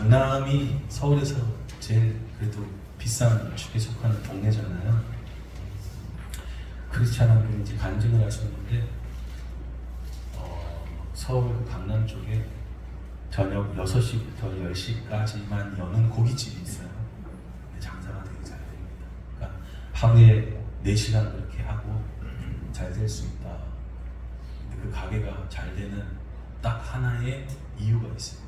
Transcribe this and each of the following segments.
강남이 서울에서 제일 그래도 비싼 축에 속하는 동네잖아요. 그렇지 않은 분이 이제 간증을 하셨는데 서울 강남 쪽에 저녁 6시부터 10시까지만 여는 고깃집이 있어요. 근데 장사가 되게 잘 됩니다. 그러니까 하루에 4시간 그렇게 하고 잘 될 수 있다. 근데 그 가게가 잘 되는 딱 하나의 이유가 있습니다.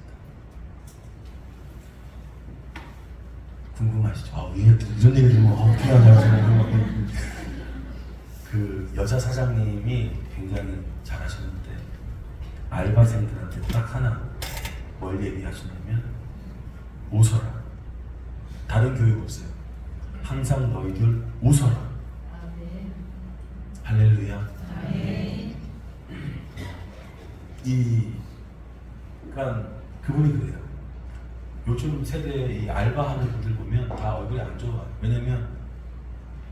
궁금하시죠? 이게 이런 얘기 들으면 어떻게 하냐고. 그 여자 사장님이 굉장히 잘하시는데 알바생들한테 딱 하나 뭘 얘기하시냐면 웃어라. 다른 교육 없어요. 항상 너희들 웃어라. 할렐루야. 그러니까 그분이 그래요. 요즘 세대의 이 알바하는 분들 보면 다 얼굴이 안 좋아요. 왜냐면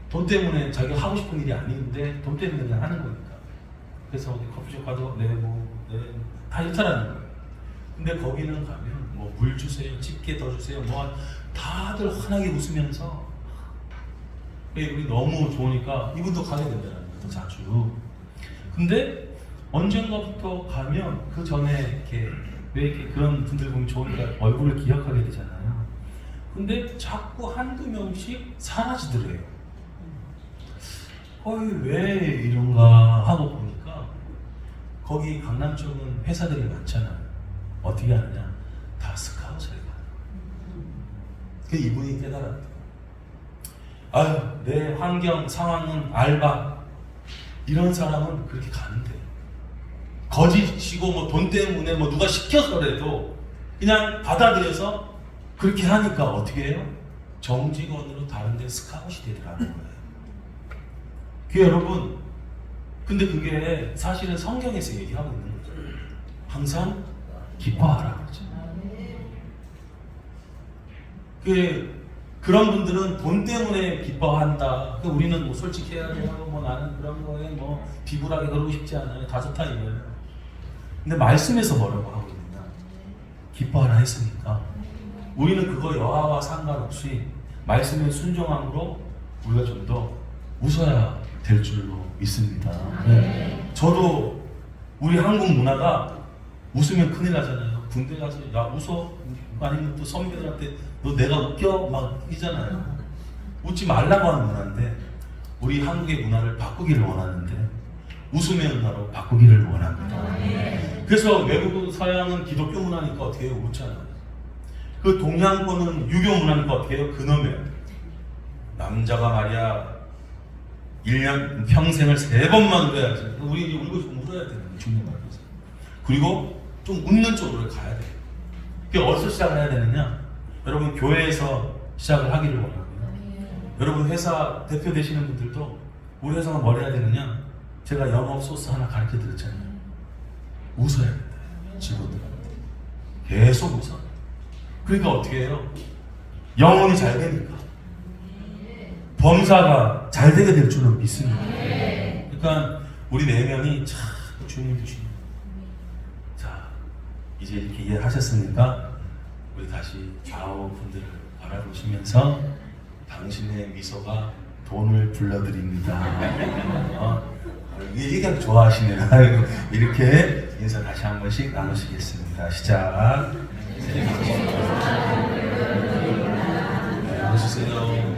돈 때문에 자기가 하고 싶은 일이 아닌데 돈 때문에 그냥 하는 거니까. 그래서 어디 커피숍 가도 다 일탈하는 거예요. 근데 거기는 가면 뭐 물 주세요, 집게 더 주세요, 뭐 다들 환하게 웃으면서 우리 너무 좋으니까 이분도 가게 된다는 거예요, 자주. 근데 언젠가부터 가면 그 전에 이렇게 왜 이렇게 그런 분들 보면 좋으니까 얼굴을 기억하게 되잖아요. 근데 자꾸 한두 명씩 사라지더래요. 왜 이런가 하고 보니까 거기 강남 쪽은 회사들이 많잖아요. 어떻게 하느냐? 다 스카웃을 가요. 그 이분이 깨달았대요. 내 환경, 상황은 알바. 이런 사람은 그렇게 가면 돼요. 거짓이고 뭐 돈 때문에 뭐 누가 시켜서라도 그냥 받아들여서 그렇게 하니까 어떻게 해요? 정직원으로 다른 데 스카웃이 되더라는 거예요. 여러분, 근데 그게 사실은 성경에서 얘기하고 있는 거죠. 항상 기뻐하라 그러죠. 그런 분들은 돈 때문에 기뻐한다. 우리는 뭐 솔직히 해야 돼요. 뭐 나는 그런 거에 뭐 비굴하게 그러고 싶지 않아요. 다 좋다 이거예요. 근데 말씀에서 뭐라고 하고 있느냐? 기뻐하라 했으니까 우리는 그거 여하와 상관없이 말씀의 순종함으로 우리가 좀 더 웃어야 될 줄로 믿습니다. 네. 저도 우리 한국 문화가 웃으면 큰일 나잖아요. 군대 가서 야 웃어, 아니면 또 선배들한테 너 내가 웃겨 막 이잖아요. 웃지 말라고 하는 문화인데 우리 한국의 문화를 바꾸기를 원하는데 웃음의 문화로 바꾸기를 원합니다. 그래서 외국 서양은 기독교 문화니까 어떻게 해요? 웃잖아요. 그 동양권은 유교 문화니까 어떻게 해요? 그놈의 남자가 말이야 1년 평생을 3번만 울어야지. 우리 이제 울고 싶으면 울어야 되는 거예요. 죽는 말에서. 그리고 좀 웃는 쪽으로 가야 돼요. 그게 어디서 시작을 해야 되느냐? 여러분 교회에서 시작을 하기를 원하고요. 여러분 회사 대표 되시는 분들도 우리 회사가 뭘 해야 되느냐? 제가 영업 소스 하나 가르쳐 드렸잖아요. 웃어야 된다. 직원들한테. 계속 웃어. 그러니까 어떻게 해요? 영혼이 잘 되니까. 범사가 잘 되게 될 줄은 믿습니다. 그러니까 우리 내면이 참 주님. 자, 이제 이렇게 이해하셨으니까 우리 다시 좌우 분들을 바라보시면서 당신의 미소가 돈을 불러드립니다. 얘기가 좋아하시네요. 이렇게 인사 다시 한 번씩 나누시겠습니다. 시작. 웃으세요.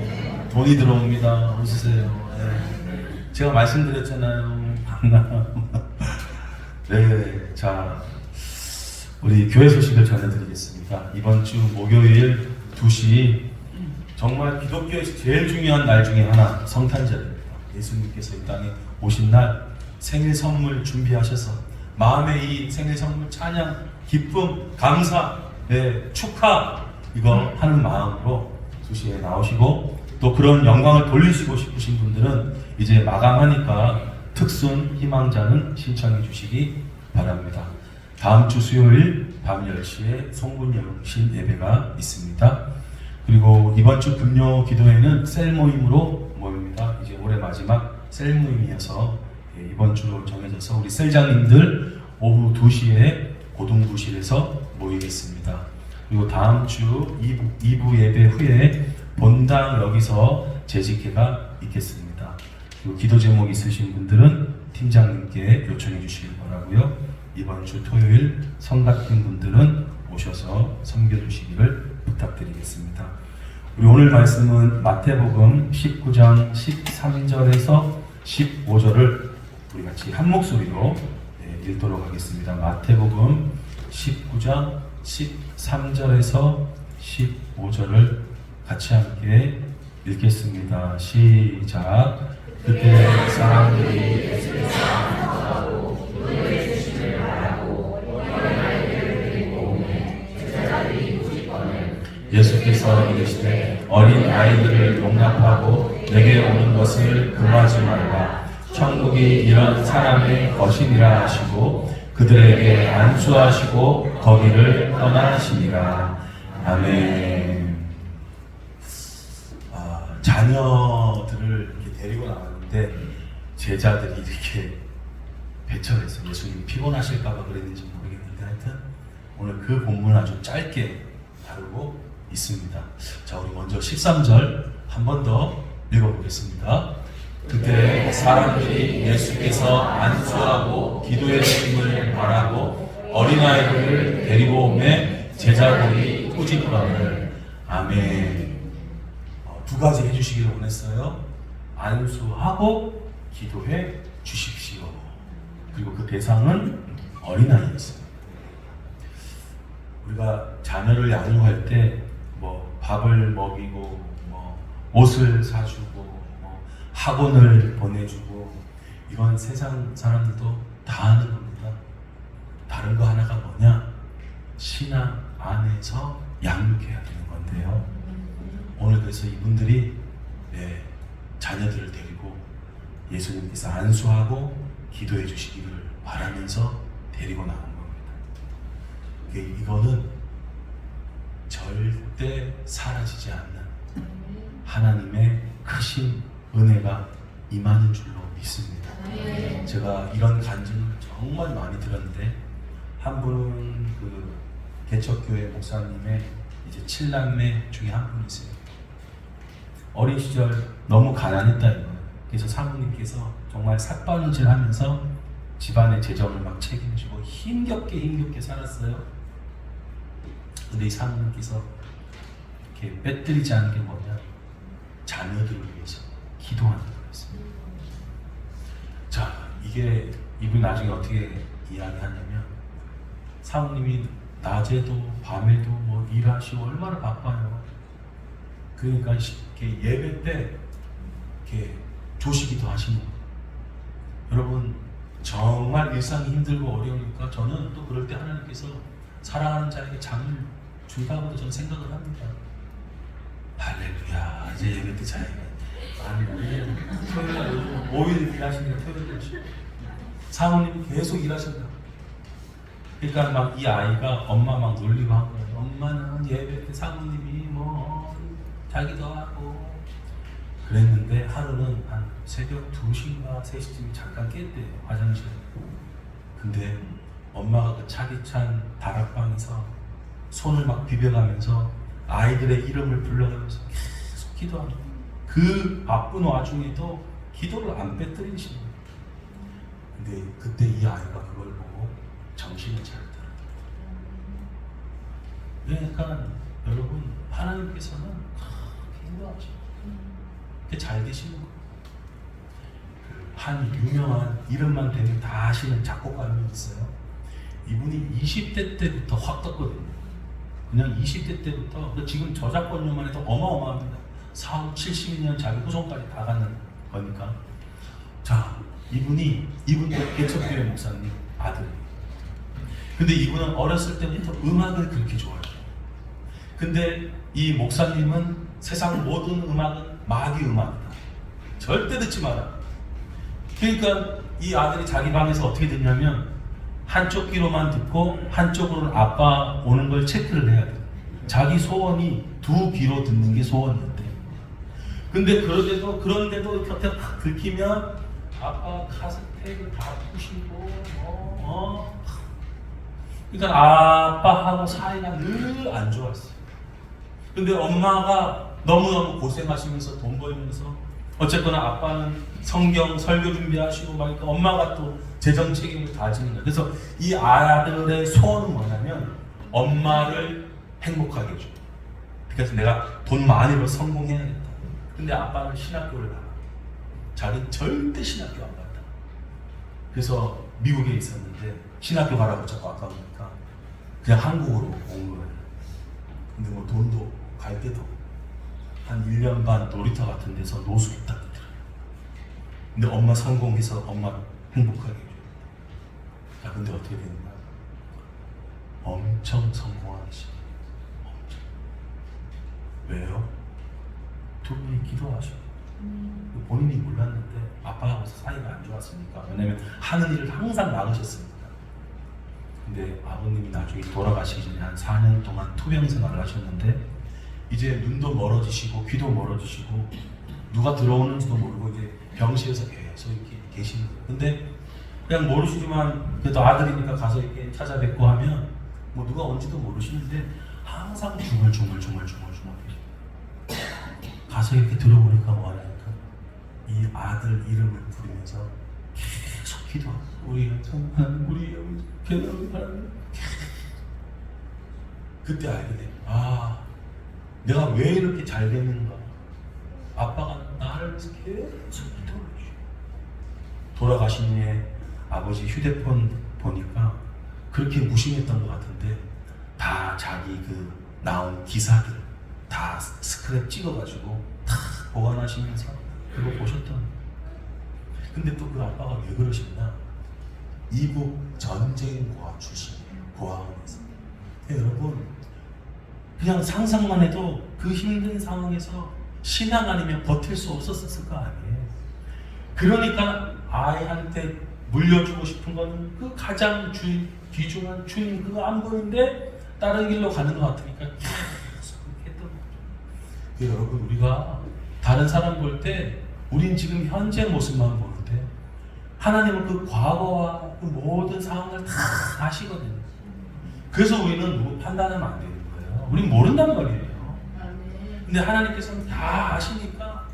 돈이 들어옵니다. 웃으세요. 네. 제가 말씀드렸잖아요. 네, 자 우리 교회 소식을 전해드리겠습니다. 이번 주 목요일 2시 정말 기독교에서 제일 중요한 날 중에 하나 성탄절입니다. 예수님께서 이 땅에 오신 날 생일 선물 준비하셔서 마음의 이 생일 선물 찬양, 기쁨, 감사, 네, 축하 이거 하는 마음으로 2시에 나오시고 또 그런 영광을 돌리시고 싶으신 분들은 이제 마감하니까 특순 희망자는 신청해 주시기 바랍니다. 다음 주 수요일 밤 10시에 송군영신 예배가 있습니다. 그리고 이번 주 금요 기도회는 셀 모임으로 모입니다. 이제 올해 마지막 셀 모임이어서 이번 주로 정해져서 우리 셀장님들 오후 2시에 고등부실에서 모이겠습니다. 그리고 다음 주 2부 예배 후에 본당 여기서 재직회가 있겠습니다. 그리고 기도 제목 있으신 분들은 팀장님께 요청해 주시기 바라고요. 이번 주 토요일 성가신 분들은 오셔서 섬겨주시기를 부탁드리겠습니다. 우리 오늘 말씀은 마태복음 19장 13절에서 15절을 우리 같이 한 목소리로 읽도록 하겠습니다. 마태복음 19장 13절에서 15절을 같이 함께 읽겠습니다. 시작. 그때 사람들이 예수를 사랑하고 그의 주심을 바라고 어린 아이들을 데리고 오매 제자들이 꾸짖거늘 예수께서 이르시되 어린 아이들을 용납하고 내게 오는 것을 금하지 말라. 천국이 이런 사람의 것이니라 하시고 그들에게 안수하시고 거기를 떠나시니라. 아멘. 자녀들을 이렇게 데리고 나왔는데 제자들이 이렇게 배척해서 예수님 피곤하실까봐 그랬는지 모르겠는데 하여튼 오늘 그 본문을 아주 짧게 다루고 있습니다. 자, 우리 먼저 13절 한 번 더 읽어보겠습니다. 그때 사람들이 예수께서 안수하고 기도의 주심을 바라고 어린아이들을 데리고 오매 제자들이 꾸짖거늘. 아멘. 두 가지 해주시기를 원했어요. 안수하고 기도해 주십시오. 그리고 그 대상은 어린아이였어요. 우리가 자녀를 양육할 때 뭐 밥을 먹이고 뭐 옷을 사주고 뭐 학원을 보내주고 이건 세상 사람들도 다 하는 겁니다. 다른 거 하나가 뭐냐? 신앙 안에서 양육해야 되는 건데요. 오늘 그래서 이분들이 자녀들을 데리고 예수님께서 안수하고 기도해 주시기를 바라면서 데리고 나온 겁니다. 이거는 절대 사라지지 않는 하나님의 크신 은혜가 임하는 줄로 믿습니다. 제가 이런 간증을 정말 많이 들었는데 한 분은 그 개척교회 목사님의 이제 7남매 중에 한 분이세요. 어린 시절 너무 가난했다 이거예요. 그래서 사모님께서 정말 삭바느질하면서 집안의 재정을 막 책임지고 힘겹게 살았어요. 근데 이 사모님께서 이렇게 빼뜨리지 않은 게 뭐냐? 자녀들을 위해서 기도하는 거였습니다. 자, 이게 이분이 나중에 어떻게 이야기하냐면 사모님이 낮에도 밤에도 뭐 일하시고 얼마나 바빠요. 그러니까 이렇게 예배 때 이렇게 조시기도 하시는 거예요. 여러분 정말 일상이 힘들고 어려우니까 저는 또 그럴 때 하나님께서 사랑하는 자에게 장을 준다고도 저는 생각을 합니다. 할렐루야. 이제 예배 때 자에게 아니 토요일에 요즘 5일 일하시니까 토요일에 사모님이 계속 일하신다. 그러니까 막 이 아이가 엄마 막 놀리고 한 거예요. 엄마는 예배 때 사모님이 뭐 자기도 하고 그랬는데 하루는 한 새벽 2시인가 3시쯤 잠깐 깼대요. 화장실에. 근데 엄마가 그 차디찬 다락방에서 손을 막 비벼가면서 아이들의 이름을 불러가면서 계속 기도하는 거예요. 그 바쁜 와중에도 기도를 안 빼뜨리시는 거예요. 근데 그때 이 아이가 그걸 보고 정신을 차리더라고요. 그러니까 여러분 하나님께서는 그렇게 인도하시고 그렇게 잘 되시는 거예요. 한 유명한 이름만 대면 다 아시는 작곡가님이 있어요. 이분이 20대 때부터 확 떴거든요. 그냥 20대 때부터 지금 저작권료만 해도 어마어마합니다. 4, 70년 자기 후손까지 다 갖는 거니까. 자, 이분도 개척교회 목사님 아들이에요. 근데 이분은 어렸을 때부터 음악을 그렇게 좋아해요. 근데 이 목사님은 세상 모든 음악은 마귀 음악이다. 절대 듣지 마라. 그러니까 이 아들이 자기 방에서 어떻게 됐냐면 한쪽 귀로만 듣고 한쪽으로는 아빠 오는 걸 체크를 해야 돼. 자기 소원이 두 귀로 듣는 게 소원이었대. 근데 그런데도 곁에 탁 들키면 아빠 카세트를 다 푸시고 그러니까 아빠하고 사이가 늘 안 좋았어요. 근데 엄마가 너무너무 고생하시면서 돈 벌면서 어쨌거나 아빠는 성경 설교 준비하시고 막 엄마가 또 재정 책임을 다지는 거예요. 그래서 이 아들의 소원은 뭐냐면 엄마를 행복하게 해줘. 그래서 내가 돈 많이 벌어 성공해야겠다. 근데 아빠는 신학교를 가. 자기는 절대 신학교 안 간다. 그래서 미국에 있었는데 신학교 가라고 자꾸 아까우니까 그냥 한국으로 온 거예요. 근데 뭐 돈도 갈 때도 한 1년 반 놀이터 같은 데서 노숙했다 그러더라고요. 근데 엄마 성공해서 엄마 행복하게 해줘요. 자, 근데 어떻게 되는 거야? 엄청 성공하기 시작해요. 엄청. 왜요? 두 분이 기도하셔. 본인이 몰랐는데 아빠하고 사이가 안 좋았으니까. 왜냐면 하는 일을 항상 막으셨으니까. 근데 아버님이 나중에 돌아가시기 전에 한 4년 동안 투병 생활을 하셨는데 이제 눈도 멀어지시고 귀도 멀어지시고 누가 들어오는지도 모르고 이제 병실에서 계속 이렇게 계시는 거예요. 근데 그냥 모르시지만 그래도 아들이니까 가서 이렇게 찾아뵙고 하면 뭐 누가 온지도 모르시는데 항상 중얼중얼 가서 이렇게 들어보니까 뭐하니까 이 아들 이름을 부르면서 계속 기도하고 우리 바랍니다. 그때 알게 돼. 아, 내가 왜 이렇게 잘 되는가? 아빠가 나를 위해서 계속 기도를 해줘. 돌아가신 후에 아버지 휴대폰 보니까 그렇게 무심했던 것 같은데 다 자기 그 나온 기사들 다 스크랩 찍어가지고 다 보관하시면서 그거 보셨던. 근데 또 그 아빠가 왜 그러셨나? 이북 전쟁고아 출신이에요. 고아원에서. 여러분 그냥 상상만 해도 그 힘든 상황에서 신앙 아니면 버틸 수 없었을 거 아니에요. 그러니까 아이한테 물려주고 싶은 거는 그 가장 귀중한 주인 그거 안 보이는데 다른 길로 가는 것 같으니까 계속 그렇게 했던 거죠. 여러분 우리가 다른 사람 볼 때 우린 지금 현재 모습만 보는데 하나님은 그 과거와 그 모든 상황을 다 아시거든요. 그래서 우리는 누구 판단하면 안 되는 거예요. 우린 모른단 말이에요. 근데 하나님께서는 다 아시니까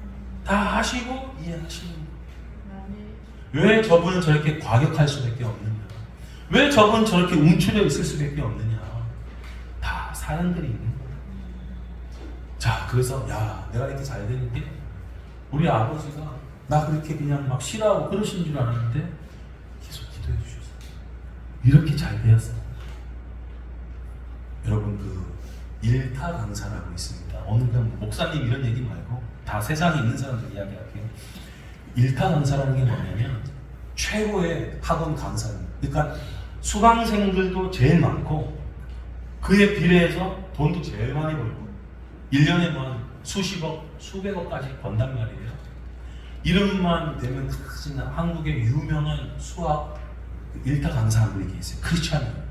다 아시고 이해하시는 거예요. 왜 저분은 저렇게 과격할 수밖에 없느냐? 왜 저분은 저렇게 움츠려 있을 수밖에 없느냐? 다 사연들이 있는 거예요. 자, 그래서 야, 내가 이렇게 잘 되는 게 우리 아버지가 나 그렇게 그냥 막 싫어하고 그러시는 줄 알았는데 계속 기도해 주셨어요. 이렇게 잘 되었어요. 여러분 그 일타 강사라고 있습니다. 오늘 그냥 목사님 이런 얘기 말고 다 세상에 있는 사람들 이야기할게요. 일타 강사라는 게 뭐냐면 최고의 학원 강사입니다. 그러니까 수강생들도 제일 많고 그에 비례해서 돈도 제일 많이 벌고 1년에 뭐 수십억, 수백억까지 번단 말이에요. 이름만 되면 한국의 유명한 수학 일타 강사 한 분이 계세요. 크리스찬.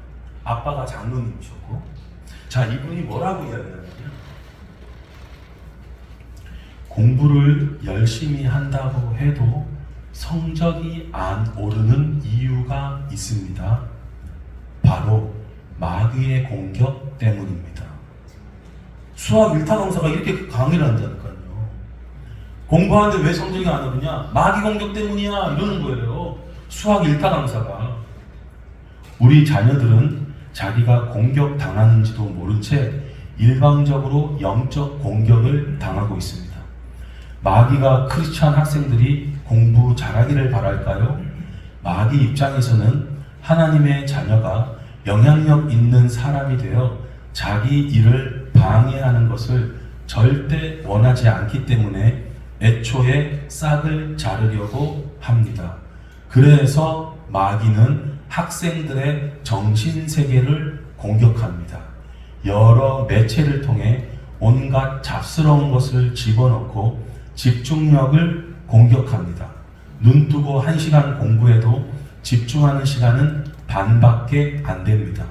아빠가 장로님이셨고, 자, 이분이 뭐라고 이야기하냐면 공부를 열심히 한다고 해도 성적이 안 오르는 이유가 있습니다. 바로 마귀의 공격 때문입니다. 수학 일타 강사가 이렇게 강의를 한다니까요. 공부하는데 왜 성적이 안 오르냐? 마귀 공격 때문이야 이러는 거예요. 수학 일타 강사가. 우리 자녀들은 자기가 공격 당하는지도 모른 채 일방적으로 영적 공격을 당하고 있습니다. 마귀가 크리스찬 학생들이 공부 잘하기를 바랄까요? 마귀 입장에서는 하나님의 자녀가 영향력 있는 사람이 되어 자기 일을 방해하는 것을 절대 원하지 않기 때문에 애초에 싹을 자르려고 합니다. 그래서 마귀는 학생들의 정신세계를 공격합니다. 여러 매체를 통해 온갖 잡스러운 것을 집어넣고 집중력을 공격합니다. 눈 뜨고 1시간 공부해도 집중하는 시간은 반밖에 안 됩니다.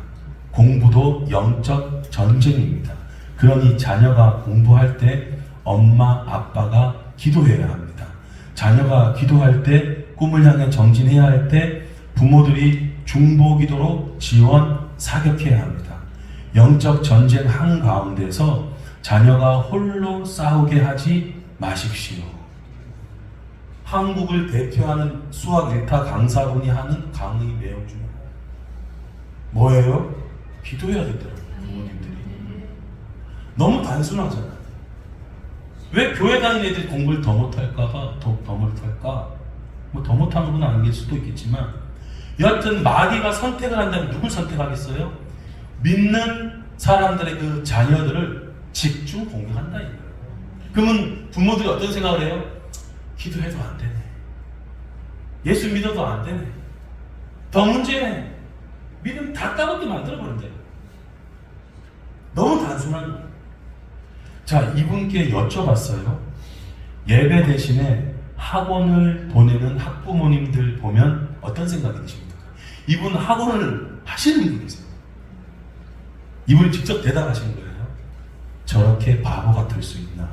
공부도 영적 전쟁입니다. 그러니 자녀가 공부할 때 엄마, 아빠가 기도해야 합니다. 자녀가 기도할 때 꿈을 향해 정진해야 할 때 부모들이 중보기도로 지원 사격해야 합니다. 영적 전쟁 한가운데서 자녀가 홀로 싸우게 하지 마십시오. 한국을 대표하는 수학 1타 강사분이 하는 강의 내용 중에 뭐예요? 기도해야 되더라고요. 부모님들이. 너무 단순하잖아요. 왜 교회 다니는 애들이 공부를 더 못할까봐 더 못할까? 뭐 더 못하는 건 아닐 수도 있겠지만 여하튼 마귀가 선택을 한다면 누굴 선택하겠어요? 믿는 사람들의 그 자녀들을 집중 공격한다 이거예요. 그러면 부모들이 어떤 생각을 해요? 기도해도 안 되네. 예수 믿어도 안 되네. 더 문제네. 믿음 다 따갑게 만들어버린대. 너무 단순한 거예요. 자, 이분께 여쭤봤어요. 예배 대신에 학원을 보내는 학부모님들 보면 어떤 생각이 드십니까? 이분 학원을 하시는 분이세요. 이분이 직접 대답하신 거예요. 저렇게 바보 같을 수 있나?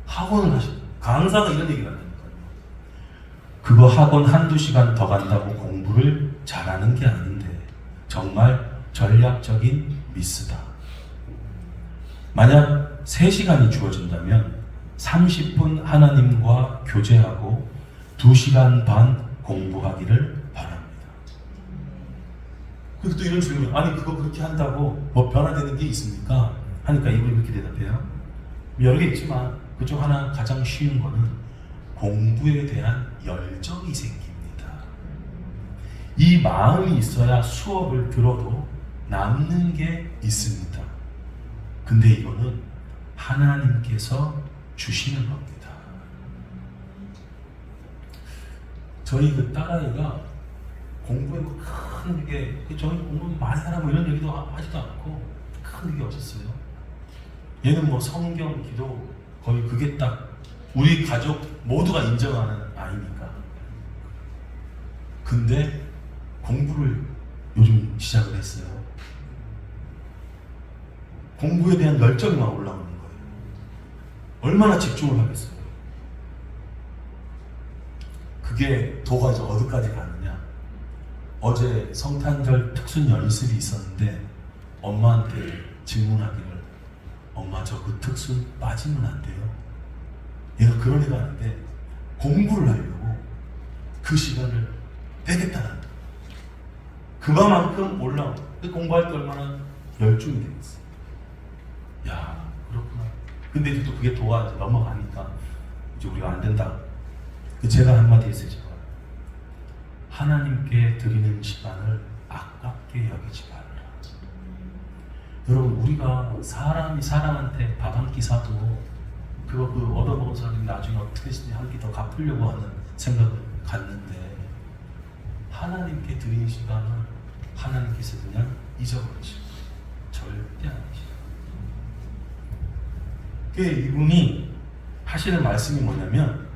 학원을 하시는 강사가 이런 얘기를 한다니까요. 그거 학원 한두 시간 더 간다고 공부를 잘하는 게 아닌데 정말 전략적인 미스다. 만약 3시간이 주어진다면 30분 하나님과 교제하고 2시간 반 공부하기를 바랍니다. 그리고 또 이런 질문, 아니 그거 그렇게 한다고 뭐 변화되는 게 있습니까? 하니까 이분이 그렇게 대답해요. 여러 개 있지만 그중 하나 가장 쉬운 거는 공부에 대한 열정이 생깁니다. 이 마음이 있어야 수업을 들어도 남는 게 있습니다. 근데 이거는 하나님께서 주시는 겁니다. 저희 그 딸아이가 공부에 큰 이게 저희 공부 많이 하라 뭐 이런 얘기도 하지도 않고 큰 그게 없었어요. 얘는 뭐 성경, 기도 거의 그게 딱 우리 가족 모두가 인정하는 아이니까. 근데 공부를 요즘 시작을 했어요. 공부에 대한 열정이 막 올라오는 거예요. 얼마나 집중을 하겠어요. 그게 도가 이제 어디까지 가느냐. 어제 성탄절 특순 연습이 있었는데 엄마한테 질문하기를 엄마 저 그 특순 빠지면 안 돼요? 얘가 그런 애가 아닌데 공부를 하려고 그 시간을 빼겠다는 거예요. 그만큼 올라오고 공부할 때 얼마나 열중이 되겠어요. 야 그렇구나. 근데 이제 또 그게 도가 이제 넘어가니까 이제 우리가 안 된다. 제가 한마디 했어요. 제가 하나님께 드리는 시간을 아깝게 여기지 말라. 여러분 우리가 사람이 사람한테 밥 한 끼 사도 그거 그 얻어먹은 사람이 나중에 어떻게든지 한 끼 더 갚으려고 하는 생각을 갖는데 하나님께 드리는 시간을 하나님께서 그냥 잊어버리시고 절대 안 하시죠. 이분이 하시는 말씀이 뭐냐면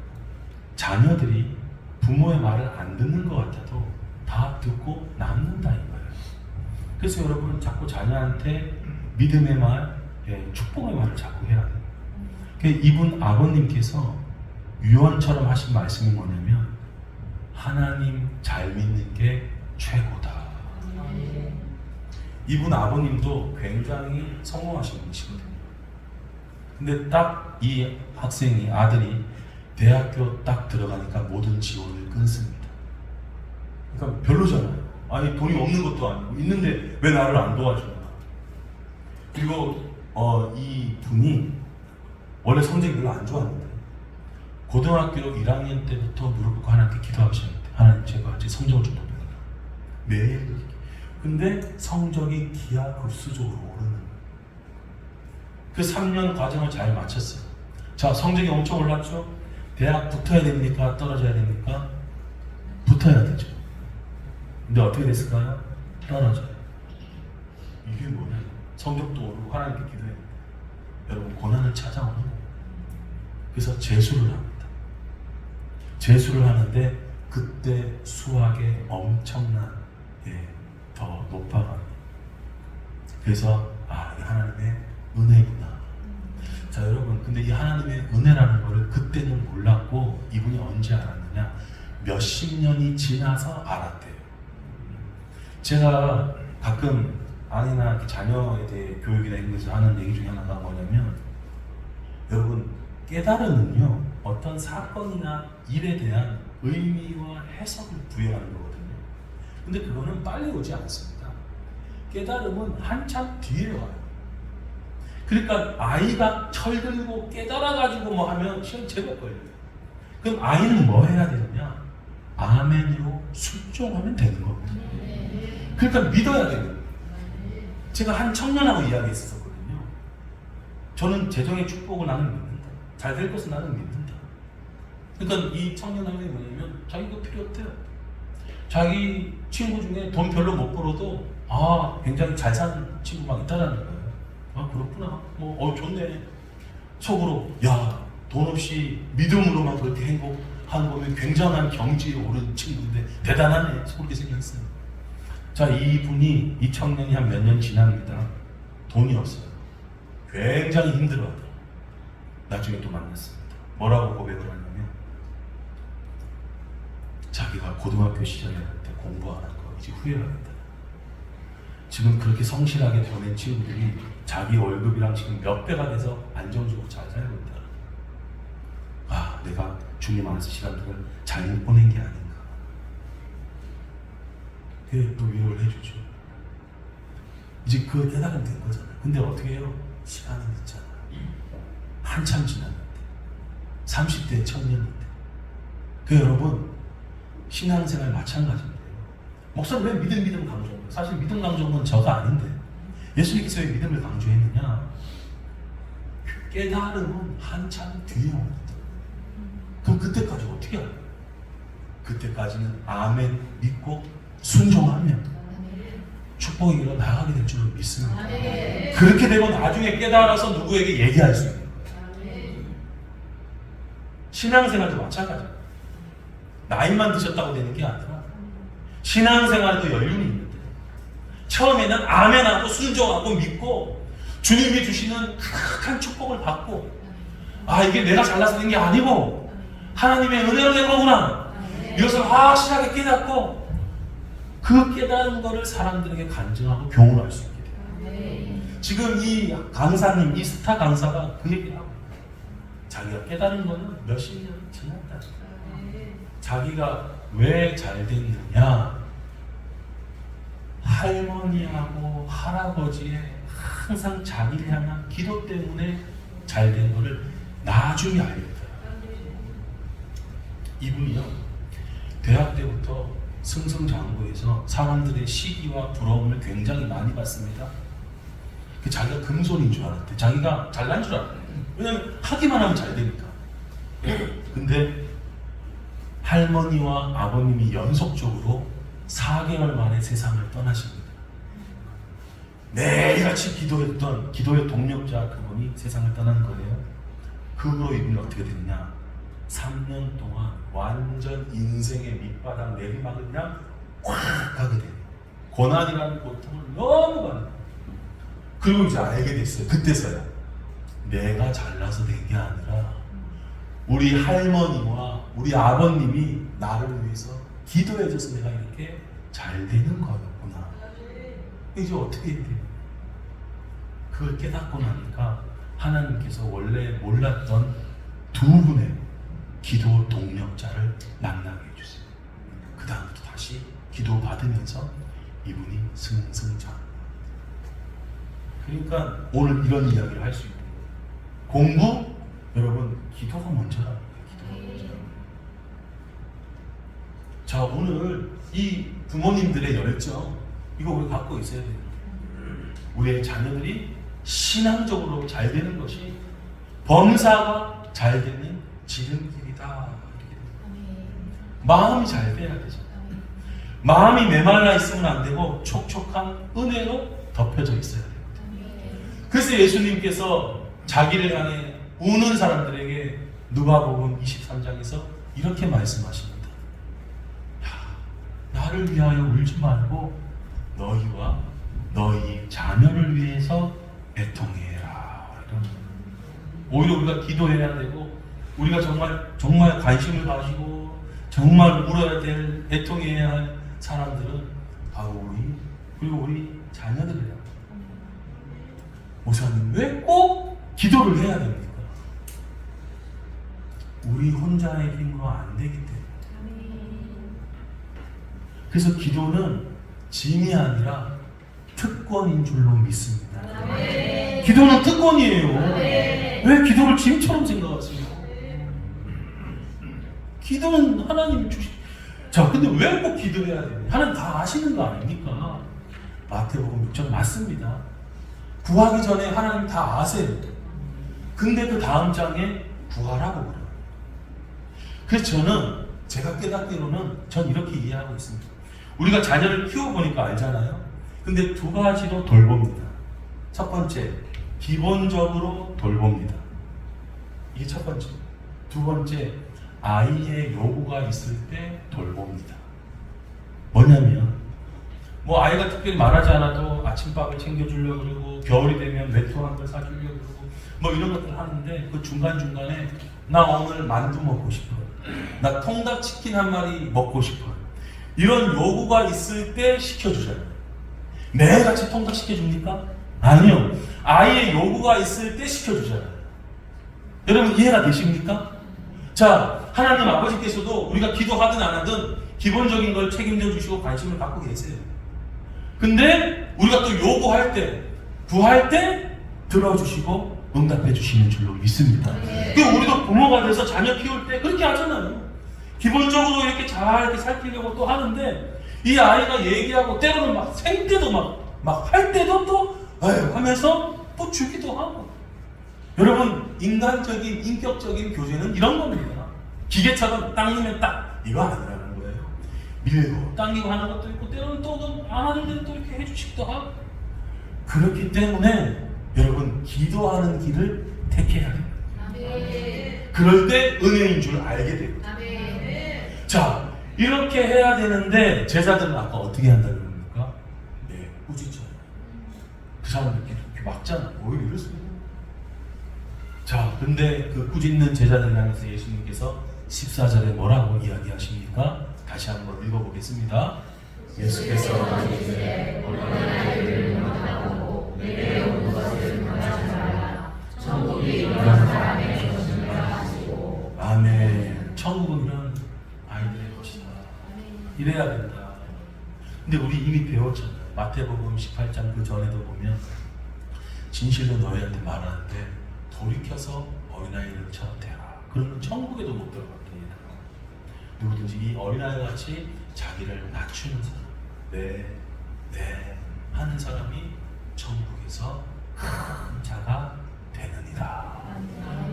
자녀들이 부모의 말을 안 듣는 것 같아도 다 듣고 남는다 이거예요. 그래서 여러분 자꾸 자녀한테 믿음의 말, 축복의 말을 자꾸 해야 돼요. 이분 아버님께서 유언처럼 하신 말씀이 뭐냐면 하나님 잘 믿는 게 최고다. 이분 아버님도 굉장히 성공하신 분이시거든요. 근데 딱 이 학생이 아들이 대학교 딱 들어가니까 모든 지원을 끊습니다. 그러니까 별로잖아요. 아니 돈이 없는 것도 아니고 있는데 왜 나를 안 도와주나. 그리고 이 분이 원래 성적이 별로 안 좋았는데 고등학교 1학년 때부터 무릎 꿇고 하나님께 기도하기 시작했대요. 하나님 제가 제 성적을 좀 높여달라. 매일. 근데 성적이 기하급수적으로 오르는 거예요. 그 3년 과정을 잘 마쳤어요. 자, 성적이 엄청 올랐죠? 대학 붙어야 됩니까? 떨어져야 됩니까? 붙어야 되죠. 근데 어떻게 됐을까요? 떨어져요. 이게 뭐냐? 성적도 오르고 하나님께 기도해요. 여러분 고난을 찾아오는 거예요. 그래서 재수를 합니다. 재수를 하는데 그때 수학에 엄청난 더 높아갑니다. 그래서 이게 하나님의 은혜구나. 자 여러분 근데 이 하나님의 은혜라는 거를 그때는 몰랐고 이분이 언제 알았느냐? 몇십 년이 지나서 알았대요. 제가 가끔 아내나 자녀에 대해 교육이나 이런 것을 하는 얘기 중에 하나가 뭐냐면, 여러분, 깨달음은요 어떤 사건이나 일에 대한 의미와 해석을 부여하는 거거든요. 근데 그거는 빨리 오지 않습니다. 깨달음은 한참 뒤에 와요. 그러니까 아이가 철들고 깨달아가지고 뭐 하면 시간 제법 걸려요. 그럼 아이는 뭐 해야 되느냐? 아멘으로 순종하면 되는 겁니다. 그러니까 믿어야 돼요. 제가 한 청년하고 이야기했었거든요. 저는 재정의 축복을 나는 믿는다. 잘 될 것은 나는 믿는다. 그러니까 이 청년하고 뭐냐면 자기가 필요 없대요. 자기 친구 중에 돈 별로 못 벌어도 굉장히 잘 사는 친구가 있다라는 거예요. 그렇구나. 좋네. 속으로 돈 없이 믿음으로만 그렇게 행복한 거면 굉장한 경지에 오른 친구인데 대단하네. 그렇게 생각했어요. 자, 이 청년이 한 몇 년 지납니다. 돈이 없어요. 굉장히 힘들어하더라고요. 나중에 또 만났습니다. 뭐라고 고백을 하냐면, 자기가 고등학교 시절에 할 때 공부 안 한 거 이제 후회하겠다. 지금 그렇게 성실하게 보낸 친구들이 자기 월급이랑 지금 몇 배가 돼서 안정적으로 잘 살고 있다. 내가 주님 안에서 시간들을 잘못 보낸 게 아닌가. 그게 또 위로를 해주죠. 이제 그 깨달음 된 거잖아요. 근데 어떻게 해요? 시간이 늦잖아. 한참 지났는데 30대 청년인데. 여러분, 신앙생활 마찬가지인데요. 목사님 왜 믿음 강조해요? 사실 믿음 강조한 건 저가 아닌데 예수님께서 왜 믿음을 강조했느냐? 깨달음은 한참 뒤에 옵니다. 그럼 그때까지 어떻게 할까요? 그때까지는 아멘 믿고 순종하면 축복의 길로 나가게 될 줄로 믿습니다. 그렇게 되고 나중에 깨달아서 누구에게 얘기할 수 있는 거예요. 신앙생활도 마찬가지예요. 나이만 드셨다고 되는 게 아니라 신앙생활도 연륜이 있는데, 처음에는 아멘하고 순종하고 믿고 주님이 주시는 큰 축복을 받고, 이게 내가 잘나서 된 게 아니고 하나님의 은혜로 된 거구나, 이것을 확실하게 깨닫고 그 깨달은 거를 사람들에게 간증하고 교훈할 수 있게 돼요. 지금 이 강사님, 이 스타 강사가 그 얘기를 하고, 자기가 깨달은 거는 몇십 년 지났다. 자기가 왜 잘 됐느냐? 할머니하고 할아버지의 항상 자기를 향한 기도 때문에 잘 된 거를 나중에 알겠다. 이분이요, 대학 때부터 승승장구해서 사람들의 시기와 부러움을 굉장히 많이 받습니다. 자기가 금손인 줄 알았대. 자기가 잘난 줄 알았대. 왜냐면 하기만 하면 잘 되니까. 근데 할머니와 아버님이 연속적으로 4개월 만에 세상을 떠나십니다. 매일같이 기도했던 기도의 동력자 그분이 세상을 떠나는 거예요. 그 후로 이분이 어떻게 됐냐? 3년 동안 완전 인생의 밑바닥 내리막을 그냥 꽉 가게 돼요. 고난이라는 고통을 너무 받는 거예요. 그리고 이제 알게 됐어요. 그때서야 내가 잘나서 된 게 아니라 우리 할머니와 우리 아버님이 나를 위해서 기도해줘서 내가 이렇게 잘 되는 거였구나. 이제 어떻게 해야 돼요? 그걸 깨닫고 나니까 하나님께서 원래 몰랐던 두 분의 기도 동력자를 만나게 해주세요. 그 다음부터 다시 기도 받으면서 이분이 승승장. 그러니까 오늘 이런 이야기를 할 수 있는 거예요. 공부, 여러분, 기도가 먼저라는 거예요. 기도가 먼저. 자, 오늘 이 부모님들의 열정, 이거 우리 갖고 있어야 돼요. 우리의 자녀들이 신앙적으로 잘 되는 것이 범사가 잘 되는 지름길이다. 마음이 잘 돼야 되죠. 마음이 메말라 있으면 안 되고 촉촉한 은혜로 덮여져 있어야 됩니다. 그래서 예수님께서 자기를 향해 우는 사람들에게 누가복음 23장에서 이렇게 말씀하십니다. 나를 위하여 울지 말고 너희와 너희 자녀를 위해서 애통해라. 오히려 우리가 기도해야 되고, 우리가 정말 관심을 가지고 정말 울어야 될, 애통해야 할 사람들은 바로 우리 그리고 우리 자녀들이에요. 목사님 왜 꼭 기도를 해야 됩니까? 우리 혼자의 힘으로 안 되기 때문에. 그래서 기도는 짐이 아니라 특권인 줄로 믿습니다. 기도는 특권이에요. 왜 기도를 짐처럼 생각하세요? 기도는 하나님이 주신. 자, 근데 왜 꼭 기도해야 돼요? 하나님 다 아시는 거 아닙니까? 마태복음 6장 맞습니다. 구하기 전에 하나님 다 아세요. 근데 그 다음 장에 구하라고 그래요. 그래서 저는 제가 깨닫기로는 전 이렇게 이해하고 있습니다. 우리가 자녀를 키워보니까 알잖아요. 근데 두 가지로 돌봅니다. 첫 번째, 기본적으로 돌봅니다. 이게 첫 번째. 두 번째, 아이의 요구가 있을 때 돌봅니다. 뭐냐면 뭐 아이가 특별히 말하지 않아도 아침밥을 챙겨주려고 그러고 겨울이 되면 외투 한 걸 사주려고 그러고 뭐 이런 것들 하는데 그 중간중간에 나 오늘 만두 먹고 싶어요. 나 통닭치킨 한 마리 먹고 싶어요. 이런 요구가 있을 때 시켜주잖아요. 매일같이 통닭 시켜줍니까? 아니요. 아이의 요구가 있을 때 시켜주잖아요. 여러분 이해가 되십니까? 자, 하나님 아버지께서도 우리가 기도하든 안 하든 기본적인 걸 책임져 주시고 관심을 갖고 계세요. 근데 우리가 또 요구할 때, 구할 때 들어주시고 응답해 주시는 줄로 믿습니다. 그 우리도 부모가 돼서 자녀 키울 때 그렇게 하잖아요. 기본적으로 이렇게 잘 이렇게 살피려고 또 하는데 이 아이가 얘기하고 때로는 막 생때도 막 할 때도 또 에휴 하면서 또 주기도 하고. 여러분 인간적인 인격적인 교제는 이런 겁니다. 기계처럼 당기면 딱 이거 아니라는 거예요. 밀고 당기고 하는 것도 있고 때로는 또 안 하는 데는 또 이렇게 해주시기도 하고. 그렇기 때문에 여러분 기도하는 길을 택해야 됩니다. 그럴 때 은혜인 줄 알게 됩니다. 자, 이렇게 해야 되는데 제자들은 아까 어떻게 한다고 그럽니까? 네, 꾸짖죠. 그 사람들끼리 이렇게 막잖아. 오히려 이럴 수 있는. 자, 근데 그 꾸짖는 제자들 향해서 예수님께서 14절에 뭐라고 이야기하십니까? 다시 한번 읽어보겠습니다. 예수께서 이르시되 어린아이들을 용납하고 내게 온 것을 권하지 말라. 천국이 이런 사람의 것이라 하시고. 아멘. 천국은 이런 아이들의 것이다. 이래야 된다. 근데 우리 이미 배웠잖아요. 마태복음 18장 그 전에도 보면 진실로 너희한테 말하는데 돌이켜서 어린아이를 쳐대라. 그러면 천국에도 못 들어갑니다. 누구든지 이 어린아이 같이 자기를 낮추는 사람, 네 하는 사람이 천국에서 큰 자가 되느니라.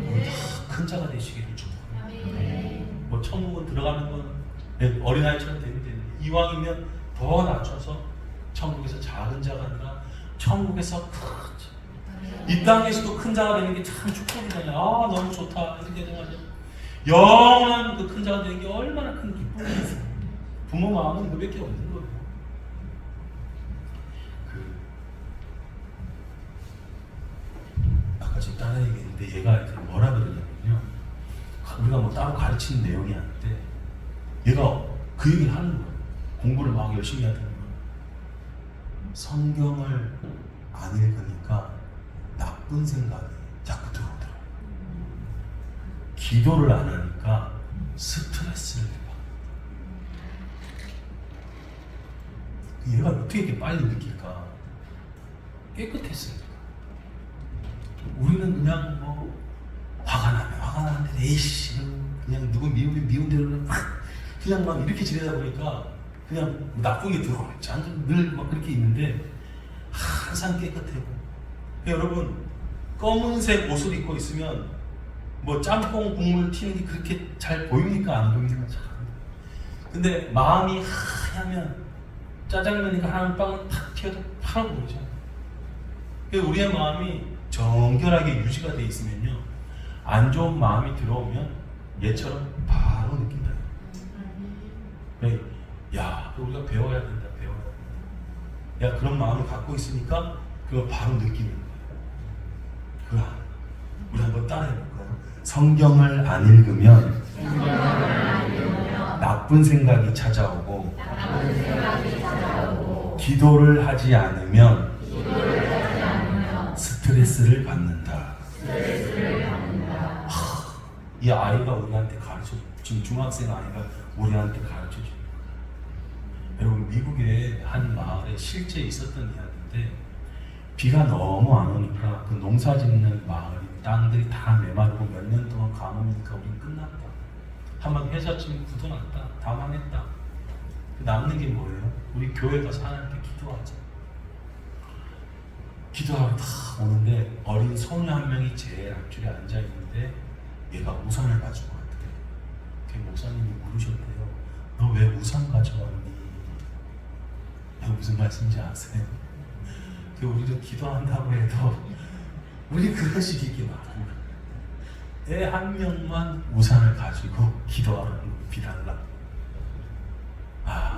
우리 다 큰 자가 되시기를 축복합니다. 뭐 천국은 들어가는 건 어린아이처럼 되면 되는데 이왕이면 더 낮춰서 천국에서 작은 자가 아니라 천국에서 큰 자. 이 땅에서도 큰 자가 되는 게 참 축복이잖아요. 아 너무 좋다 이렇게 되는 영원한 그 큰 자가 되는 게 얼마나 큰 기쁨이겠어요. 부모 마음은 그밖에 없는 거예요. 아까 제 딸 얘기했는데 얘가 이제 뭐라 그러냐면요. 우리가 뭐 따로 가르치는 내용이 아닌데 얘가 그 얘기를 하는 거예요. 공부를 막 열심히 하는 거예요. 성경을 안 읽으니까 나쁜 생각이 자꾸 들어오더라고요. 기도를 안 하니까 스트레스를 받아요. 얘가 어떻게 이렇게 빨리 느낄까? 깨끗했어요. 우리는 그냥 뭐 화가 나면 화가 나는데 에이씨 그냥 누구 미우면 미운 대로 그냥 막 이렇게 지내다 보니까 그냥 나쁜 게 들어오죠. 늘 막 그렇게 있는데 항상 깨끗하고. 여러분 검은색 옷을 입고 있으면 뭐 짬뽕 국물 튀는 게 그렇게 잘 보입니까? 안 보입니까? 잘. 근데 마음이 하얗면 짜장면이가 한 빵을 탁 튀어도 파랗게 보이죠. 우리의 마음이 정결하게 유지가 돼 있으면요, 안 좋은 마음이 들어오면 얘처럼 바로 느낀다. 야, 우리가 배워야 된다. 배워야 된다. 야, 그런 마음을 갖고 있으니까 그거 바로 느끼는 거야. 우리 한번 따라해볼까요? 성경을 안 읽으면 나쁜 생각이 찾아오고 기도를 하지 않으면 스트레스를 받는다. 이 아이가 우리한테 가르쳐, 지금 중학생 아이가 우리한테 가르쳐 줍니다. 여러분, 미국의 한 마을에 실제 있었던 이야기인데, 비가 너무 안 오니까 그 농사 짓는 마을이 땅들이 다 메마르고 몇 년 동안 가뭄이니까 우리 끝났다. 한번 회사쯤 굳어놨다. 다 망했다. 남는 게 뭐예요? 우리 교회 가서 하나님께 기도하자. 기도하러 다 오는데 어린 소녀 한 명이 제일 앞줄에 앉아 있는데 얘가 우산을 가지고 왔대. 그 목사님이 물으셨대요. 너 왜 우산 가져왔니? 무슨 말씀인지 아세요? 우리도 기도한다고 해도 우리 그런 식이기 마련이야. 애 한 명만 우산을 가지고 기도하라는 거, 비달라.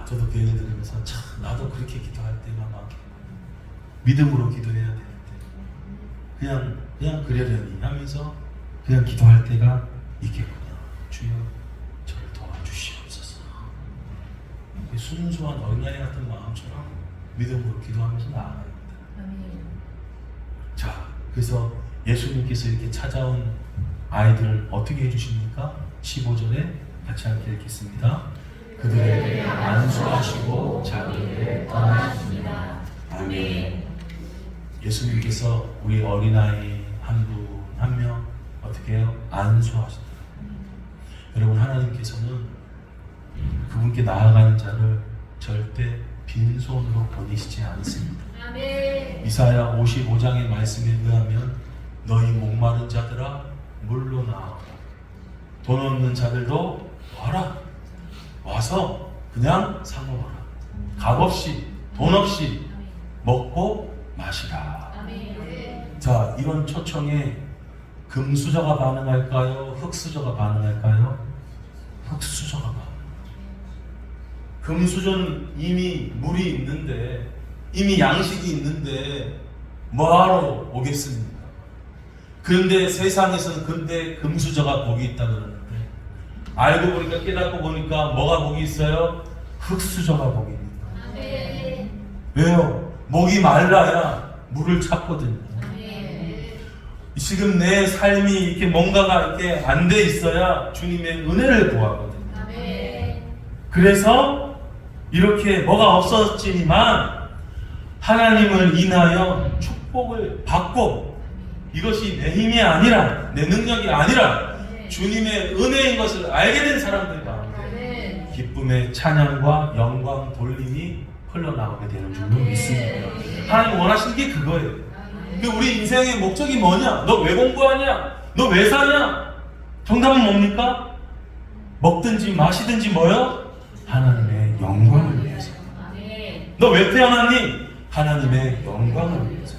저도 그 얘기 들으면서 참 나도 그렇게 기도할 때가 막 믿음으로 기도해야 되는데 그냥 그러려니 하면서 그냥 기도할 때가 있겠구나. 주여 저를 도와주시옵소서. 순수한 어린아이 같은 마음처럼 믿음으로 기도하면서 나아가야 됩니다. 자, 그래서 예수님께서 이렇게 찾아온 아이들을 어떻게 해주십니까? 15절에 같이 함께 읽겠습니다. 그들에게 안수하시고 자기에게 떠나십니다. 아멘. 예수님께서 우리 어린아이 한 분 한 명 어떻게 해요? 안수하신다. 여러분, 하나님께서는 그분께 나아가는 자를 절대 빈손으로 보내시지 않습니다. 아멘. 이사야 55장의 말씀에 의하면 너희 목마른 자들아 물로 나와라. 돈 없는 자들도 와라. 와서 그냥 사 먹어라. 값 없이 돈 없이 먹고 마시라. 자, 이런 초청에 금수저가 반응할까요? 흙수저가 반응할까요? 흙수저가 반응합니다. 금수저는 이미 물이 있는데, 이미 양식이 있는데 뭐하러 오겠습니까? 그런데 세상에서는 근데 금수저가 복이 있다 그러는데, 알고 보니까 깨닫고 보니까 뭐가 복이 있어요? 흙수저가 복이 있는 거예요. 왜요? 목이 말라야 물을 찾거든요. 지금 내 삶이 이렇게 뭔가가 이렇게 안 돼 있어야 주님의 은혜를 구하거든요. 그래서 이렇게 뭐가 없었지만 하나님을 인하여 축복을 받고, 이것이 내 힘이 아니라 내 능력이 아니라 주님의 은혜인 것을 알게 된 사람들 가운데 기쁨의 찬양과 영광 돌림이 흘러나오게 되는 줄로 믿습니다. 하나님 원하시는 게 그거예요. 우리 인생의 목적이 뭐냐? 너 왜 공부하냐? 너 왜 사냐? 정답은 뭡니까? 먹든지 마시든지 뭐요? 하나님의 영광을 위해서. 너 왜 태어났니? 하나님의 영광을 위해서.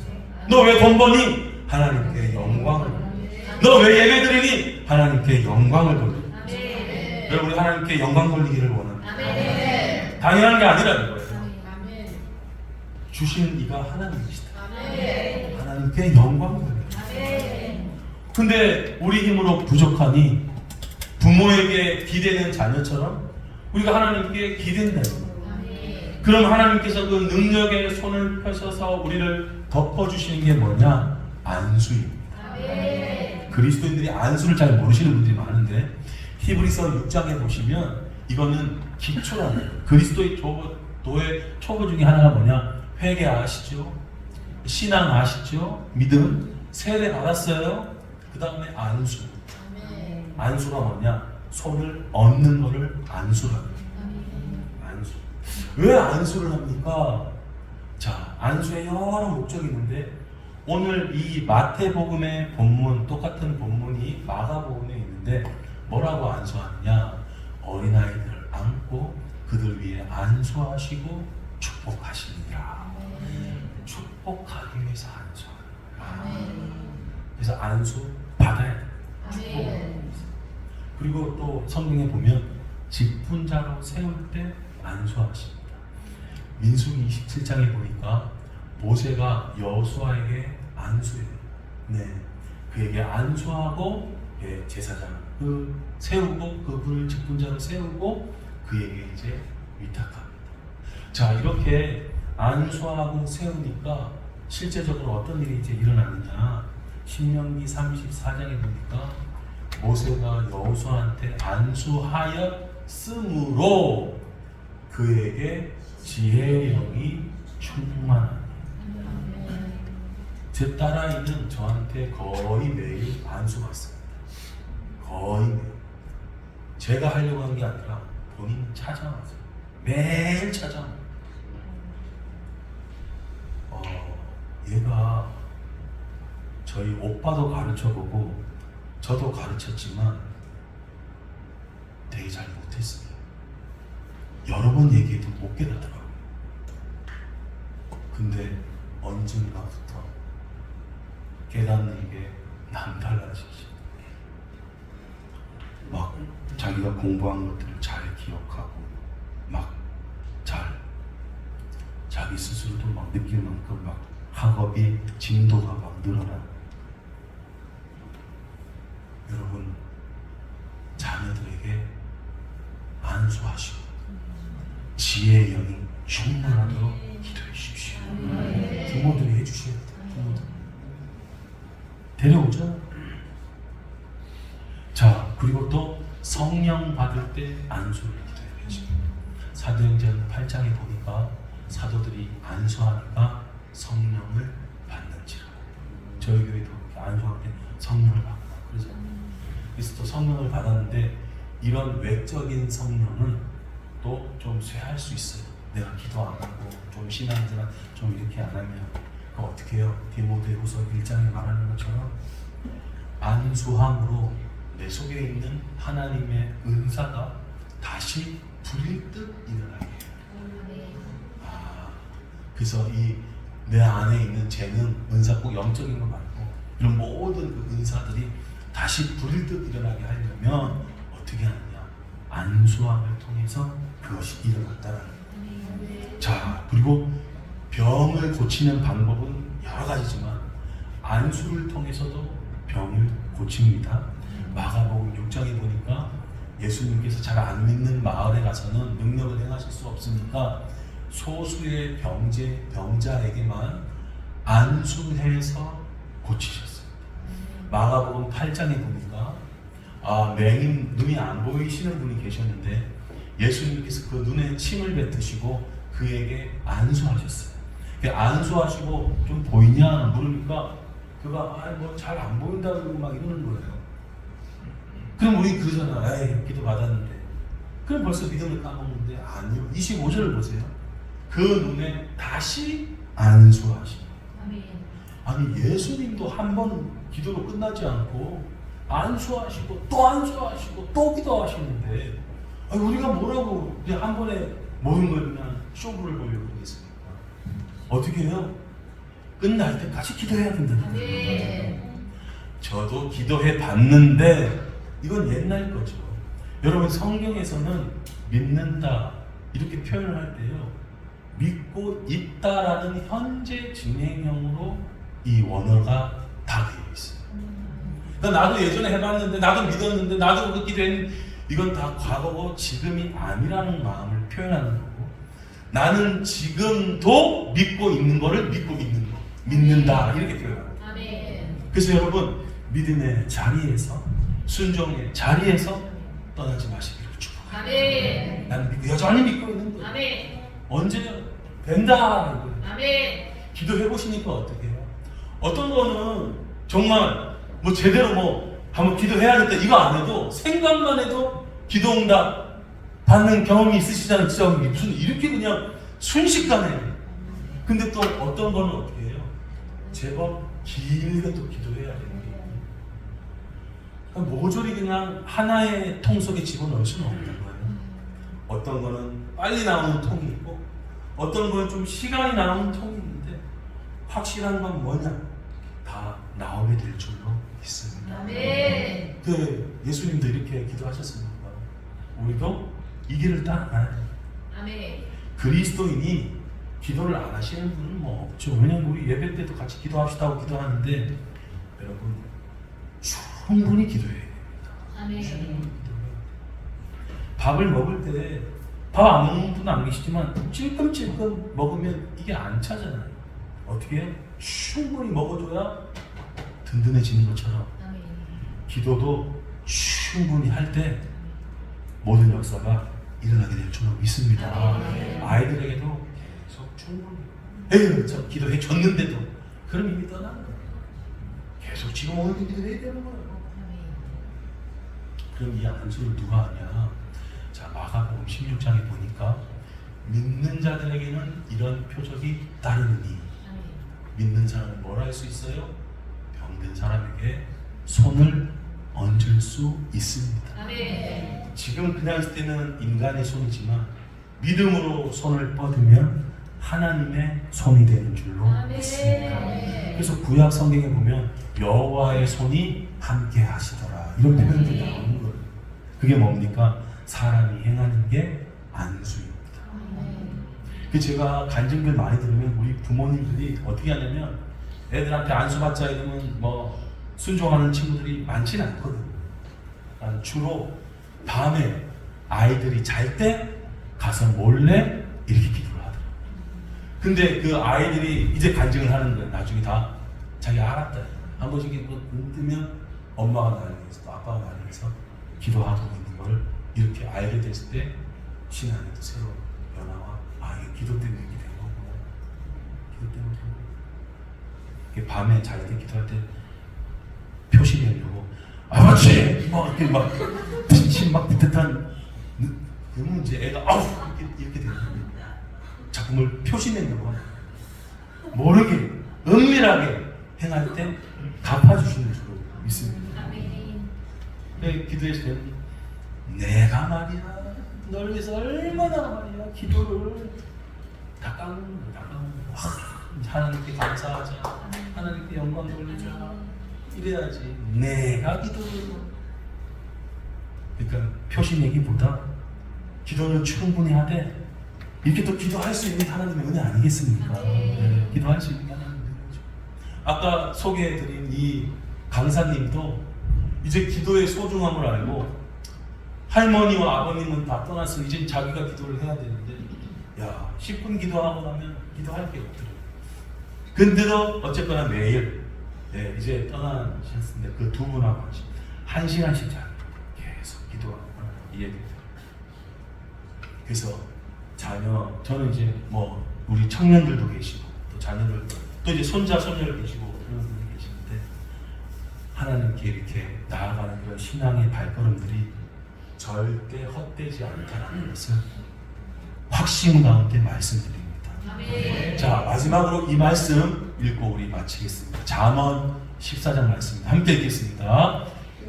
너 왜 돈 버니? 하나님께 영광을 위해서. 너 왜 예배 드리니? 하나님께 영광을 돌리기. 여러분, 우리 하나님께 영광 돌리기를 원합니다. 당연한 게 아니라는 거예요. 주신 이가 하나님이시다. 하나님께 영광을 돌립니다. 근데 우리 힘으로 부족하니 부모에게 기대는 자녀처럼 우리가 하나님께 기댄다. 그럼 하나님께서 그 능력의 손을 펴셔서 우리를 덮어주시는 게 뭐냐? 안수입니다. 그리스도인들이 안수를 잘 모르시는 분들이 많은데, 히브리서 6장에 보시면 이거는 기초라는 거예요. 그리스도의 도의 초보 중에 하나가 뭐냐? 회개 아시죠? 신앙 아시죠? 믿음, 세례 받았어요? 그 다음에 안수. 안수가 뭐냐? 손을 얹는 거를 안수라고 해요. 안수. 왜 안수를 합니까? 자, 안수에 여러 목적이 있는데, 오늘 이 마태복음의 본문, 똑같은 본문이 마가복음에 있는데 뭐라고 안수하느냐? 어린아이들을 안고 그들 위해 안수하시고 축복하시니라. 축복하기 위해서 안수하는. 그래서 안수 받아야 돼. 축복. 그리고 또 성경에 보면 직분자로 세울 때 안수하십니다. 민수기 27장에 보니까 모세가 여호수아에게 안수해요. 네, 그에게 안수하고 제사장 세우고 그분을 직분자로 세우고 그에게 이제 위탁합니다. 자, 이렇게 안수하고 세우니까 실제적으로 어떤 일이 이제 일어났느냐. 신명기 34장에 보니까 모세가 여호수아한테 안수하였으므로 그에게 지혜의 영이 충만하니. 제 딸아이는 저한테 거의 매일 안수받습니다. 거의 매일. 제가 하려고 한 게 아니라 본인 찾아와서 매일 찾아와요. 얘가 저희 오빠도 가르쳐보고 저도 가르쳤지만 되게 잘 못했어요. 여러 번 얘기해도 못 깨닫더라고요. 근데 언젠가부터 깨닫는 게 남달라지지. 막 자기가 공부한 것들을 잘 기억하고 막 자기 스스로도 막 느낄 만큼 막 학업이 진도가 막 늘어나. 여러분, 자녀들에게 안수하시고 지혜의 영이 충만하도록 기도해 주십시오. 부모들이 해주셔야 돼요. 부모들 데려오죠. 자, 그리고 또 성령 받을 때 안수를 기도해야지. 사도행전 8장에 보니까 사도들이 안수하니까 성령을 받는지라. 저희 교회도 안수할 때 성령을 받고, 그래서 또 성령을 받았는데 이런 외적인 성령은 또 좀 쇠할 수 있어요. 내가 기도 안 하고 좀 신앙생활 좀 이렇게 안 하면 그거 어떻게 해요? 디모데후서 1장에 말하는 것처럼 안수함으로 내 속에 있는 하나님의 은사가 다시 불일듯 일어나게 해요. 그래서 이 내 안에 있는 재능, 은사, 꼭 영적인 거 말고 이런 모든 그 은사들이 다시 불일듯 일어나게 하려면 어떻게 하느냐? 안수함을 통해서 그것이 일어났다라는 거예요. 자, 그리고 병을 고치는 방법은 여러 가지지만 안수를 통해서도 병을 고칩니다. 마가복음 6장에 보니까 예수님께서 잘 안 믿는 마을에 가서는 능력을 행하실 수 없으니까 소수의 병자에게만 안수해서 고치셨어요. 마가복음 8장에 보니까 맹인, 눈이 안 보이시는 분이 계셨는데 예수님께서 그 눈에 침을 뱉으시고 그에게 안수하셨어요. 안수하시고 좀 보이냐 물으니까 그가 뭐 잘 안 보인다고 막 이러는 거예요. 그럼 우리 그러잖아. 에이, 기도 받았는데. 그럼 벌써 믿음을 까먹는데 아니요. 25절을 보세요. 그 눈에 다시 안수하시니. 아니, 예수님도 한 번 기도로 끝나지 않고 안수하시고 또 안수하시고 또 기도하시는데 우리가 뭐라고 그냥 한 번에 모든 걸 그냥 쇼부를 보려고 그러겠습니까? 어떻게 해요? 끝날 때까지 기도해야 된다는 거예요. 저도 기도해 봤는데 이건 옛날 거죠. 여러분, 성경에서는 믿는다 이렇게 표현을 할 때요, 믿고 있다라는 현재 진행형으로 이 원어가 다 되어 있어요. 그러니까 나도 예전에 해봤는데, 나도 믿었는데, 나도 그 기도했는데, 이건 다 과거고 지금이 아니라는 마음을 표현하는 거고, 나는 지금도 믿고 있는 거를 믿고 있는 거, 믿는다 이렇게 표현합니다. 그래서 여러분, 믿음의 자리에서, 순종의 자리에서 떠나지 마시기를 축복합니다. 나는 여전히 믿고 있는 거예요. 언제 된다. 기도해 보시니까 어떻게 해요? 어떤 거는 정말 뭐 제대로 뭐 한번 기도해야겠다 이거 안 해도 생각만 해도 기도응답 받는 경험이 있으시잖아요. 진짜 무슨 이렇게 그냥 순식간에. 근데 또 어떤 거는 어떻게 해요? 제법 길게 또 기도해야 돼요. 그러니까 모조리 그냥 하나의 통 속에 집어넣을 수는 없는 거예요. 어떤 거는 빨리 나오는 통이 있고 어떤 거는 좀 시간이 나오는 통이 있는데 확실한 건 뭐냐? 다 나오게 될 줄로 믿습니다. 그 예수님도 이렇게 기도하셨습니까? 우리도 이 길을 따라가야 돼요. 그리스도인이 기도를 안 하시는 분은 뭐 없죠. 왜냐면 우리 예배 때도 같이 기도합시다고 기도하는데 여러분 충분히 기도해야 됩니다. 충분히 기도해야 돼요. 밥을 먹을 때 밥 밥 안 먹는 분도 안 계시지만 찔끔찔끔 먹으면 이게 안 차잖아요. 어떻게 해요? 충분히 먹어줘야 든든해지는 것처럼 기도도 충분히 할 때 모든 역사가 일어나게 될 줄로 믿습니다. 아이들에게도 계속 충분히 에휴 저 기도해 줬는데도 그럼 이미 떠나는 거예요. 계속 지금 오늘 기도해야 되는 거예요. 그럼 이 안수를 누가 하냐? 자, 마가복음 16장에 보니까 믿는 자들에게는 이런 표적이 따르느니 믿는 사람은 뭘 할 수 있어요? 병든 사람에게 손을 얹을 수 있습니다. 지금 그냥 있을 때는 인간의 손이지만 믿음으로 손을 뻗으면 하나님의 손이 되는 줄로 믿습니다. 그래서 구약 성경에 보면 여호와의 손이 함께 하시더라 이런 표현들이 나오는 거예요. 그게 뭡니까? 사람이 행하는 게 안수입니다. 그 제가 간증들 많이 들으면 우리 부모님들이 어떻게 하냐면 애들한테 안수 받자 이러면 뭐 순종하는 친구들이 많지는 않거든요. 주로 밤에 아이들이 잘 때 가서 몰래 이렇게 기도를 하더라고요. 근데 그 아이들이 이제 간증을 하는 거예요. 나중에 다 자기 알았다. 한 번씩 뭐 뜨면 엄마가 나에게서 또 아빠가 나에게서 기도하고 있는 걸 이렇게 알게 됐을 때 신앙에도 새로운 변화와 이게 기도 때문에 이렇게 된 거구나. 기도 때문에 된 거구나. 밤에 잘 때 기도할 때 표시내려고 아버지 뭐 이렇게 막 진심 막 비슷한 그러면 이제 애가 아우 이렇게 되는 거예요. 작품을 표시내려고 하는 거예요. 모르게 은밀하게 행할 때 갚아주시는 줄로 믿습니다. 기도했을 때는 내가 말이야 널 위해서 얼마나 말이야 기도를 다 깎는 거야. 다 깎는 거야. 하나님께 감사하자. 하나님께 영광 돌리자. 이래야지 내가 기도를. 그러니까 표시내기보다 기도는 충분히 하되 이렇게 또 기도할 수 있는 하나님의 은혜 아니겠습니까? 네, 기도할 수 있는 게 하나님의 은혜죠. 아까 소개해드린 이 강사님도 이제 기도의 소중함을 알고 할머니와 아버님은 다 떠났으니 이제 자기가 기도를 해야 되는데 10분 기도하고 나면 기도할 게 없더래요. 근데도 어쨌거나 매일 이제 떠나셨는데 그 두 분하고 한 시간씩 계속 기도하고 이해돼요. 그래서 저는 이제 뭐 우리 청년들도 계시고 또 자녀들 또 이제 손자 손녀들 계시고 그런 분이 계시는데 하나님께 이렇게 나아가는 그런 신앙의 발걸음들이 절대 헛되지 않다는 것을 확신 가운데 말씀드립니다. 자, 마지막으로 이 말씀 읽고 우리 마치겠습니다. 잠언 14장 말씀입니다. 함께 읽겠습니다.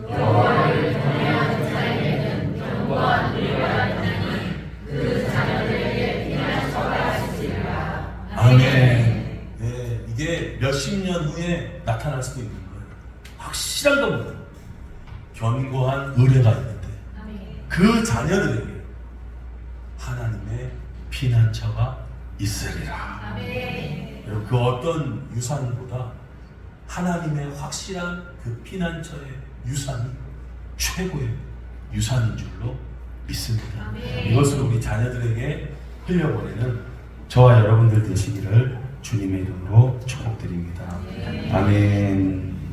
여호와를 경외하는 자에게는 견고한 위로가 있나니 그 자녀들에게 피난처가 있으리라. 아멘. 네, 이게 몇십 년 후에 나타날 수도 있는 거예요. 확실한 겁니다. 견고한 의뢰가 있는데 그 자녀들에게 하나님의 피난처가 있으리라. 여러분, 그 어떤 유산보다 하나님의 확실한 그 피난처의 유산이 최고의 유산인 줄로 믿습니다. 이것을 우리 자녀들에게 흘려보내는 저와 여러분들 되시기를 주님의 이름으로 축복드립니다. 아멘.